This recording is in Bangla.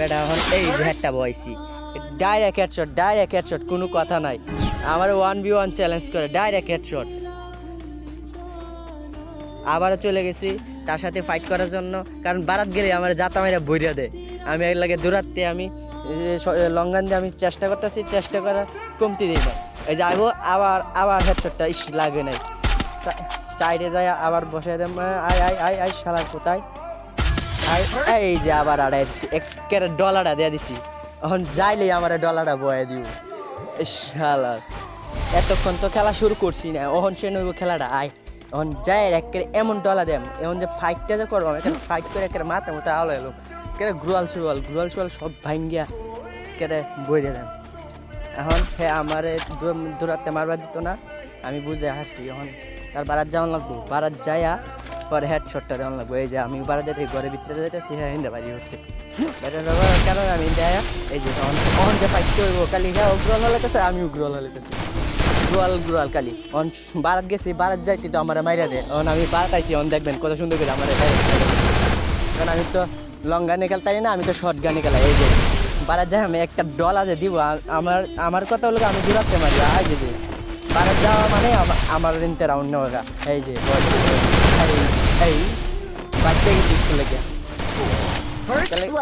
বেটা এখন এই যে একটা বয়সি ডাইরেক্ট হেডশট কোনো কথা নাই। আমার 1v1 চ্যালেঞ্জ করে ডাইরেক্ট হেডশট। আবারও চলে গেছি তার সাথে ফাইট করার জন্য, কারণ বারাত গেলে আমার জাতা মেরা বইরা দেয়। আমি এর লাগে দৌড়াতে আমি লঙ্গান দিয়ে আমি চেষ্টা করতেছি, চেষ্টা করা কমতি দিই না। এই যে আবার হেডশটটা ইস লাগে নাই, সাইডে যায় আবার বসে দেয়। আই শালার কোথায় এই যে আবার আড়াই একের ডলারটা দিয়ে দিছি। এখন যাইলেই আমার ডলারটা বয়ে দিব। শালার এতক্ষণ তো খেলা শুরু করছি না, ওহন সে নইব খেলাটা আয়। এখন যাই একের এমন ডলা দেম, এখন যে ফাইটটা যে করবো এখানে ফাইট করে একের মাথা মতো আলো এলো কেরে গ্রুয়াল সুয়াল সব ভাঙ্গিয়া কেরে বইরে দেন। এখন হে আমারে দৌড়াতে মারবার দিত না, আমি বুঝে হাসছি। এখন তার বারাত যাওয়ান লাগবো, বারাত যাইয়া পরে হেডশটটা দেওয়ান লাগবো। এই যে আমি বারাত যেতে ঘরের ভিতরে যাইতেছি, হ্যাঁ হিন্দে বাড়ি হচ্ছে কেন আমি দেয়া এই যে অন যে ফাইট করবো কালি, হ্যাঁ উগ্রল হলেতেছে আমি উগ্রল হলেতেছি গ্রুয়াল কালি। অন বারাত গেছি, বারাত যাইতে তো আমার মাইরা দেয়। অন আমি বারাত আইছি, অন দেখবেন কত সুন্দর করে আমার, কারণ আমি তো লং গানে খেলতাই না, আমি তো শর্ট গানে খেলাই। এই যে বারাত যাই আমি একটা ডলা যে দিব, আমার কথা হলো আমি দূরাতে মারি। আই যে বারাত যাওয়া মানে আমার রিনতে রাউন্ড নেওয়া। এই যে এই বাচ্চা গেছি স্কুলে গিয়া।